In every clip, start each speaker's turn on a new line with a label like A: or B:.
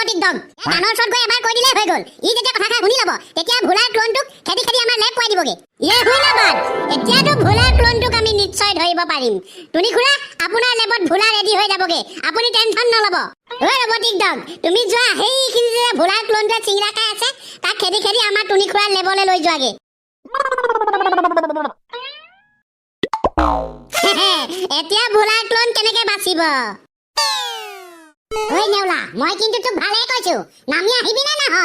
A: robotic dog কানৰ ওচৰত গৈ এবাৰ কৈ দিলে হৈ গ'ল ই যেতিয়া কথা শুনি ল'ব তেতিয়া ভোলাৰ ক্লোনটোক খেদি খেদি আমাৰ লেব পাই দিবগে ইয়ে হুইলা বাদ এতিয়াতো ভোলাৰ ক্লোনটোক আমি নিশ্চয় ধৰিব পাৰিম টুনি খুৰা আপোনাৰ লেবত ভোলা ৰেডি হৈ যাবগে আপুনি টেনচন নল'ব ঐ ৰবটিক ডগ তুমি যোৱা সেইখিনি যে ভোলাৰ ক্লোনটোৱে চিংৰা খাই আছে তাক খেদি খেদি আমাৰ টুনি খুৰাৰ লেবলে লৈ যোৱাগে এতিয়া ভোলাৰ ক্লোন কেনেকে বাচিব ঐ নেউলা মই কিন্তু তোক ভালে কৈছো নামি আহিবি না নাহ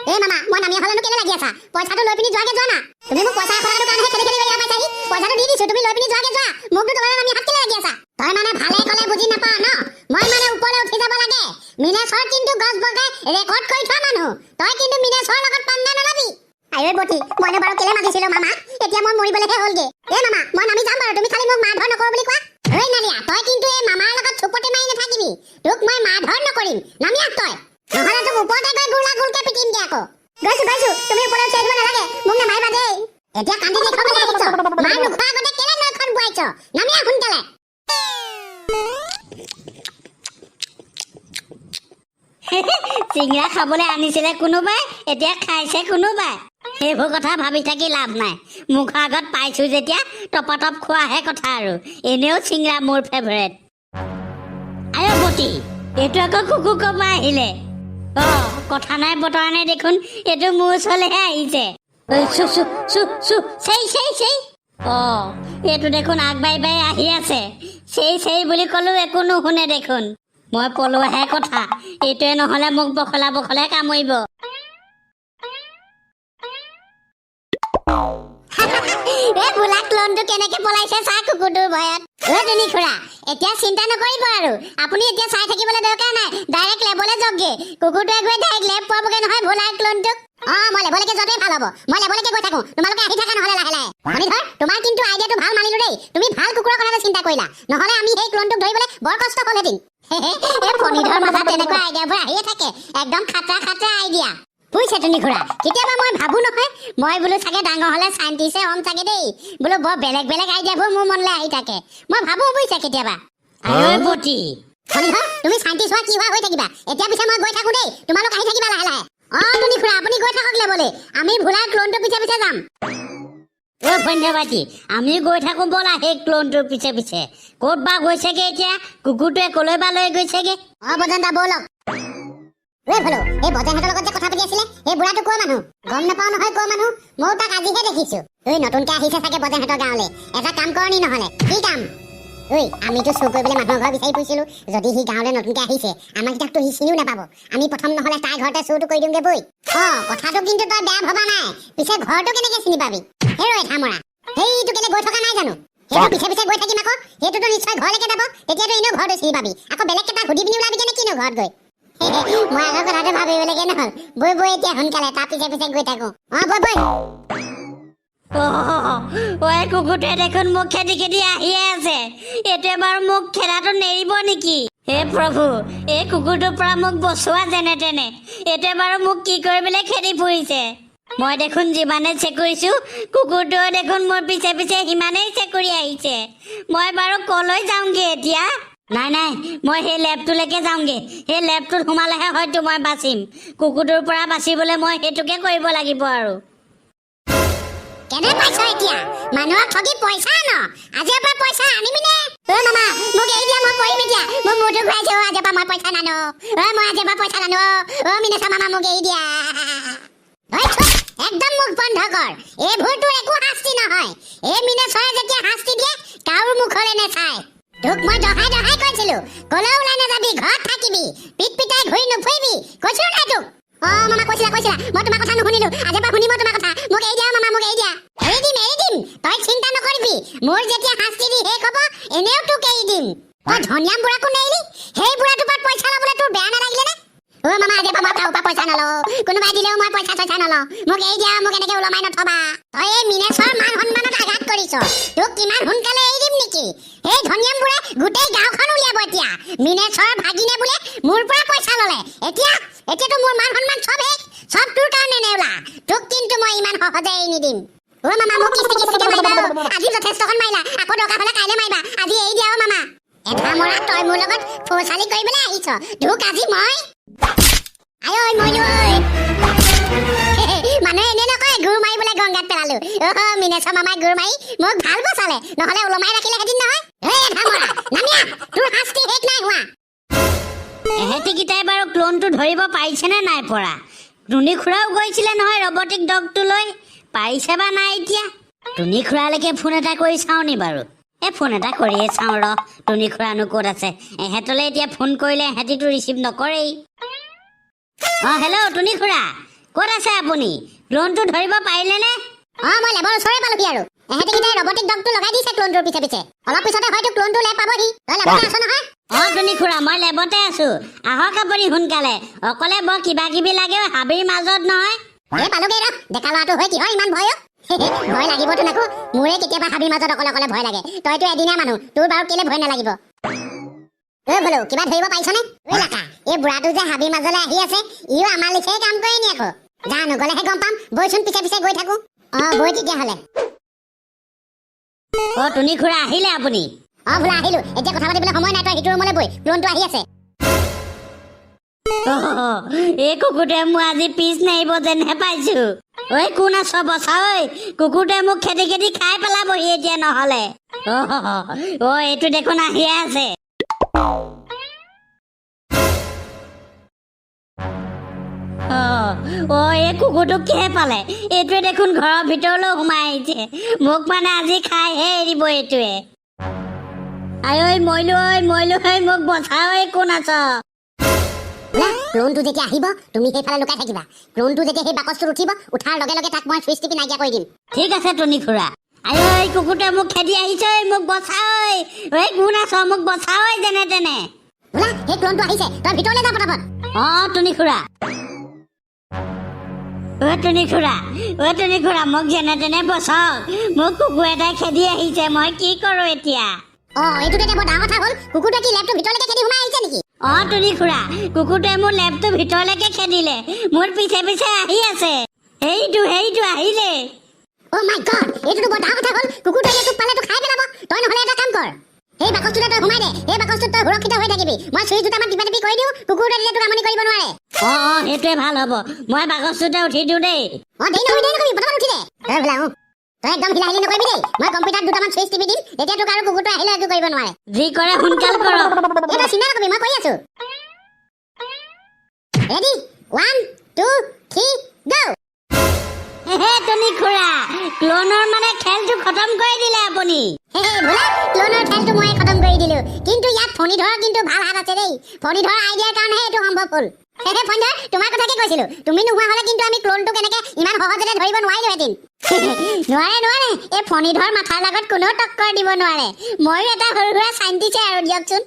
A: এ মামা মই নামি হলেনো কেলে লাগি আছা পইচাটো লৈ পিনি যোৱাগে যোৱা না তুমি মোক পইচা খোৱাটো কাৰণে খেলি খেলি লৈ পাইছাহি পইচাটো দি দিছো তুমি লৈ পিনি যোৱাগে যোৱা মোকতো তোমাৰ নামি হাত কেলে লাগি আছা তই মানে ভালে কলে বুজি নাপাও ন মই মানে ওপৰলে উঠি যাব লাগে মিনেছৰ কিন্তু গছ বগাই ৰেকৰ্ড কৰি থোৱা মানুহ তই কিন্তু মিনেছৰ লগত পান্দা নলবি আইঐ বটি মইনো বাৰু কেলে মাতিছিলো মামা এতিয়া মই মৰিবলেহে হ'লগে এ মামা মই নামি যাম বাৰু তুমি খালি মোক মাৰধৰ নকৰো বুলি কোৱা ঐ নালিয়া তই কিন্তু এই মামাৰ লগত চুপতি মাৰি নাথাকিবি তোক মই মাৰধৰ নকৰিম নামি আহ তই নহলে তোক ওপৰতে গৈ গুলা গুলকে পিটিম দে আকৌ গৈছো তুমি ওপৰলৈ উঠি আহিব নালাগে মোক নামাৰিবা দেই এতিয়া কান্দি দেখুৱাবলৈ আহিছ মাৰ নোখোৱা আগতে কেলে নৈখন বোৱাইছ নামি আহ সোনকালে চিংৰা খাবলৈ আনিছিলে কোনোবাই এতিয়া খাইছে কোনোবাই সেইবোৰ কথা ভাবি থাকি লাভ নাই মুখৰ আগত পাইছো যেতিয়া টপাটপ খোৱাহে কথা আৰু এনেও চিংৰা মোৰ ফেভৰেট আয়ো বটি এইটো আকৌ কুকু কমা আহিলে কথা নাই বতৰা নাই দেখোন এইটো মোৰ ওচৰলৈহে আহিছে এইটো দেখোন আগবাঢ়ি আহি আছে চেই বুলি ক'লো একো নুশুনে দেখোন মই পলোৱাহে কথা এইটোৱে নহলে মোক বখলা কামুৰিব এই ভোলা ক্লোনটো কেনেকে পলাইছে চা কুকুৰটোৰ ভয়ত টুনি খুৰা এতিয়া চিন্তা নকৰিব আৰু আপুনি এতিয়া চাই থাকিবলৈ দৰকাৰ নাই ডাইৰেক্ট লেবলে যাওকগে কুকুৰটোৱে গৈ ডাইৰেক্ট লেব পাবগে নহয় ভোলাৰ ক্লোনটোক মই লেবলৈকে যোৱাটোৱে ভাল হ'ব মই লেবলৈকে গৈ থাকো তোমালোকে আহি থাকা নহলে লাহে লাহে ধৰ তোমাৰ কিন্তু আইডিয়াটো ভাল মানিলো দেই তুমি ভাল কুকুৰৰ কথাটো চিন্তা কৰিলা নহলে আমি সেই ক্লোনটোক ধৰিবলৈ বৰ কষ্ট হ'লহেঁতেন এই ফণীধৰ মাথাত তেনেকুৱা আইডিয়াবোৰ আহিয়ে থাকে একদম খাতৰা আইডিয়া বুজিছে টুনি খুৰা কেতিয়াবা মই ভাবো নহয় মই বোলো চাগে ডাঙৰ হলে চাইণ্টিষ্টে হ'ম চাগে দেই বোলো বৰ বেলেগ আইডিয়াবোৰ মোৰ মনলৈ আহি থাকে মই ভাবো বুজিছে কেতিয়াবা বটি ফণীধৰ তুমি চাইণ্টিষ্ট হোৱা কি হোৱা হৈ থাকিবা এতিয়া পিছে মই গৈ থাকো দেই তোমালোক আহি থাকিবা লাহে লাহে টুনি খুৰা আপুনি গৈ থাকক লেবলে আমি ভোলাৰ ক্লোনটো পিছে যাম ধন্যবাদী আমি গৈ থাকো বলা সেই ক্লোনটোৰ পিছে ক'ত বা গৈছেগে এতিয়া কুকুৰটোৱে কলৈ বা লৈ গৈছেগে বজেন দা বলক ভালো এই বজেনহঁতৰ লগত যে কথা পাতি আছিলে এই বুঢ়াটো ক'ৰ মানুহ গম নাপাও নহয় ক'ৰ মানুহ ময়ো তাক আজিহে দেখিছো নতুনকে আহিছে চাগে বজেনহঁতৰ গাঁৱলে এটা কাম কৰনি নহলে কি কাম আমিতো চুৰ কৰিবলৈ মানুহৰ ঘৰ বিচাৰি ফুৰিছিলো যদি সি গাঁৱলে নতুনকে আহিছে আমাক তাকতো সি চিনিও নাপাব আমি প্ৰথম নহলে তাৰ ঘৰতে চুৰটো কৰি দিওঁগে বৈ কথাটো কিন্তু তই বেয়া ভবা নাই পিছে ঘৰটো কেনেকে চিনি পাবি হেৰৈ ধামৰা সেইটো কেলে গৈ থকা নাই জানো সেইটো পিছে গৈ থাকিম আকৌ সেইটোতো নিশ্চয় ঘৰলৈকে যাব তেতিয়াতো এনেও ঘৰটো চিনি পাবি আকৌ বেলেগ এটা সুধি পিনি ওলাবি কেনে কিনো ঘৰত গৈ মই আগৰ কথাটো ভাবিবলৈকে নহল বৈ এতিয়া সোনকালে তাৰ পিছে গৈ থাকো বৈ কুকুৰটোৱে দেখোন মোক খেদি আহিয়ে আছে এইটোৱে বাৰু মোক খেদাটো নেৰিব নেকি হে প্ৰভু এই কুকুৰটোৰ পৰা মোক বচোৱা যেনে তেনে এইটোৱে বাৰু মোক কি কৰিবলৈ খেদি ফুৰিছে মই দেখোন যিমানে চেক কৰিছো কুকুৰটোৱে দেখোন মোৰ পিছে সিমানেই চেক কৰি আহিছে মই বাৰু কলৈ যাওঁগে এতিয়া নাই মই সেই লেবটোলৈকে যাওঁগে সেই লেবটোত সোমালেহে হয়তো মই বাচিম কুকুৰটোৰ পৰা বাচিবলৈ মই সেইটোকে কৰিব লাগিব আৰু কেনে পাইছ এতিয়া মানুহক ঠগি পইচা ন আজিৰ পৰা পইচা আনিবিনে মামা মোক এৰি দিয়া মই কৰিম এতিয়া মোৰ মূৰটো ঘূৰাইছে আজিৰ পৰা মই পইচা নানো মই আজিৰ পৰা পইচা নানো মিনেছা মামা মোক এৰি দিয়া একদম মুখ বন্ধ কৰ এইবোৰটোৰ একো শাস্তি নহয় এই মিনেছৰে যেতিয়া শাস্তি দিয়ে কাৰো মুখলৈ নেচায় তোক মই দহাই কৈছিলো কলৈ ওলাই নাযাবি ঘৰত থাকিবি পিট পিটাই ঘূৰি নুফুৰিবি কৈছিলো নাই তোক মামা কৈছিলা মই তোমাৰ কথা নুশুনিলো আজিৰ পৰা শুনিব তোমাৰ কথা মোক এৰি দিয়া মামা মোক এৰি দিয়া এৰি দিম তই চিন্তা নকৰিবি মোৰ যেতিয়া শাস্তি দি শেষ হ'ব এনেও তোক এৰি দিম তই ধনিয়াম বুঢ়াকো নেৰিলি সেই বুঢ়াটোৰ পৰা পইচা ল'বলৈ তোৰ বেয়া নালাগিলে নে মামা আজিৰ পৰা মই কাৰো পৰা পইচা নলওঁ কোনোবাই দিলেও মই পইচা নলওঁ মোক এৰি দিয়া মোক এনেকে ওলমাই নথবা তই এই মিনেছৰ মান সন্মানত আঘাত কৰিছ তোক কিমান সোনকালে এৰি দিম নেকি এই ধনিয়াম বুঢ়াই গোটেই গাঁওখন উলিয়াব এতিয়া মিনেছৰ ভাগিনে বোলে মোৰ পৰা পইচা ল'লে এতিয়াতো মোৰ মান সন্মান চব তোৰ কাৰণে নেওলা তোক কিন্তু মই ইমান সহজে এৰি নিদিম মামা মোক কিস্তিকে মাৰিবা আজি যথেষ্টখন মাৰিলা আকৌ দৰকাৰ হ'লে কাইলৈ মাৰিবা আজি এৰি দিয়া মামা এটা মৰা তই মোৰ লগত ফৌচালি কৰিবলৈ আহিছ তোক আজি মই আই ঐ মইলো ঐ মানুহে এনে নকয় গুৰ মাৰিবলৈ গংগাত পেলালো মিনেশ্বৰ মামাই গুৰ মাৰি মোক ভাল বচালে নহলে ওলমাই ৰাখিলে হেদিন নহয় ধামৰা নামিয়া তোৰ শাস্তি শেষ নাই হোৱা
B: এহেঁতিকেইটাই বাৰু ক্লোনটো ধৰিব পাৰিছেনে নাই পৰা টুনি খুৰাও গৈছিলে নহয় ৰবটিক ডগটো লৈ পাৰিছে বা নাই এতিয়া টুনি খুৰালৈকে ফোন এটা কৰি চাওঁ নি বাৰু ফোন এটা কৰিয়ে চাওঁ ৰ টুনি খুৰানো ক'ত আছে এহেঁতলৈ এতিয়া ফোন কৰিলে এহেঁতিটো ৰিচিভ নকৰেই হেল্ল' টুনি খুৰা ক'ত আছে আপুনি ক্লোনটো ধৰিব পাৰিলেনে
A: মই লেবৰ ওচৰে পালোহি আৰু এহেঁতিকেইটাই ৰবটিক ডগটো লগাই দিছে ক্লোনটোৰ পিছে পিছে অলপ পিছতে হয়তো ক্লোনটো লেব পাবহি তই লেবতে আছ নহয়
B: টুনি খুৰা মই লেবতে আছো আহক আপুনি সোনকালে অকলে বৰ কিবা কিবি লাগে হাবিৰ মাজত নহয়
A: পালোগৈ ৰ ডেকা ল'ৰাটো হৈ কিহৰ ইমান ভয় ভয় লাগিবতো নাকো মোৰে কেতিয়াবা হাবিৰ মাজত অকলে অকলে ভয় লাগে তইতো এদিনীয়া মানুহ তোৰ বাৰু কেলে ভয় নালাগিব বোলো কিবা ধৰিব পাৰিছনে লাকা এই বুঢ়াটো যে হাবিৰ মাজলৈ আহি আছে ইও আমাৰ লিখিয়াই কাম কৰে নি আকৌ জানো গ'লেহে গম পাম বৈচোন পিছে পিছে গৈ থাকো বৈ তেতিয়াহ'লে
B: টুনি খুৰা আহিলে আপুনি
A: বোলা আহিলো এতিয়া কথা পাতিবলৈ সময় নাই তই সিটো ৰুমলৈ বৈ ক্লোনটো আহি আছে
B: এই কুকুৰটোৱে মোক আজি পিছ নেৰিব যেনহে পাইছো ঐ কোন আছ বচা ঐ কুকুৰটোৱে মোক খেদি খেদি খাই পেলাবহি এতিয়া নহলে এইটো দেখোন আহিয়ে আছে এই কুকুৰটোক কিহে পালে এইটোৱে দেখোন ঘৰৰ ভিতৰলৈ সোমাই আহিছে মোক মানে আজি খাইহে এৰিব এইটোৱে আই ঐ মইলো মোক বচা ঐ কোন আছ
A: ক্লোনটো যেতিয়া আহিব তুমি সেইফালে লুকাই থাকিবা ক্লোনটো যেতিয়া সেই বাকচটোত উঠিব উঠাৰ লগে লগে তাক মই চুইচ টিপি নাইকিয়া কৰি দিম
B: ঠিক আছে টুনি খুৰা আই ঐ কুকুৰটোৱে মোক খেদি আহিছে মোক বচা ঐ কোন আছ মোক বচা যেনে তেনে
A: বোলা সেই ক্লোনটো আহিছে তই ভিতৰলৈ যা পটাপট
B: টুনি খুৰা টুনি খুৰা মোক যেনে তেনে বচাওক মোক কুকুৰ এটাই খেদি আহিছে মই কি কৰো এতিয়া
A: এইটো তেতিয়া বৰ ডাঙৰ কথা হ'ল কুকুৰটোৱে কি লেপটোৰ ভিতৰলৈকে খেদি সোমাই আহিছে নেকি
B: টুনি খুৰা কুকুৰটোৱে মোৰ লেপটোৰ ভিতৰলৈকে খেদিলে মোৰ পিছে পিছে আহি আছে সেইটো আহিলে
A: মাই গড এইটো বৰ ডাঙৰ কথা হ'ল কুকুৰটোৱে তোক পালে তোক খাই পেলাব তই নহলে এটা কাম কৰ সেই বাকচটোতে তই সোমাই দে সেই বাকচটোত তই সুৰক্ষিত হৈ থাকিবি মই চুইচ দুটামান টিপা টিপি কৰি দিওঁ কুকুৰটোৱে দিলে তোক আমনি কৰিব নোৱাৰে
B: সেইটোৱে ভাল হ'ব মই বাকচটোতে উঠি দিওঁ দেই
A: দেৰি নকৰিবি পটাপট উঠি দে বোলা তই একদম হিলা হিলি নকৰিবি দেই মই কম্পিউটাৰত দুটামান চুইচ টিপি দিম তেতিয়া তোক আৰু কুকুৰটো আহিলে একো কৰিব নোৱাৰে
B: যি কৰে সোনকাল কৰক
A: তই চিন্তা নকৰিবি মই কৰি আছো ৰেডি 1 2 3 গো
B: টুনি খুৰা ক্লোনৰ মানে খেলটো খতম কৰি দিলে আপুনি
A: বোলা ক্লোনৰ খেলটো মই খতম কৰি দিলো কিন্তু ইয়াত ফণীধৰৰ কিন্তু ভাল হাত আছে দেই ফণীধৰ আইডিয়াৰ কাৰণেহে এইটো সম্ভৱ হ'ল ফণীধৰ তোমাৰ কথাকে কৈছিলো তুমি নোহোৱা হলে কিন্তু আমি ক্লোনটো কেনেকে ইমান সহজতে ধৰিব নোৱাৰিলোহেঁতেন নোৱাৰে এই ফণীধৰ মাথাৰ লগত কোনেও টক্কৰ দিব নোৱাৰে ময়ো এটা সৰু সুৰা চাইণ্টিষ্টে আৰু দিয়কচোন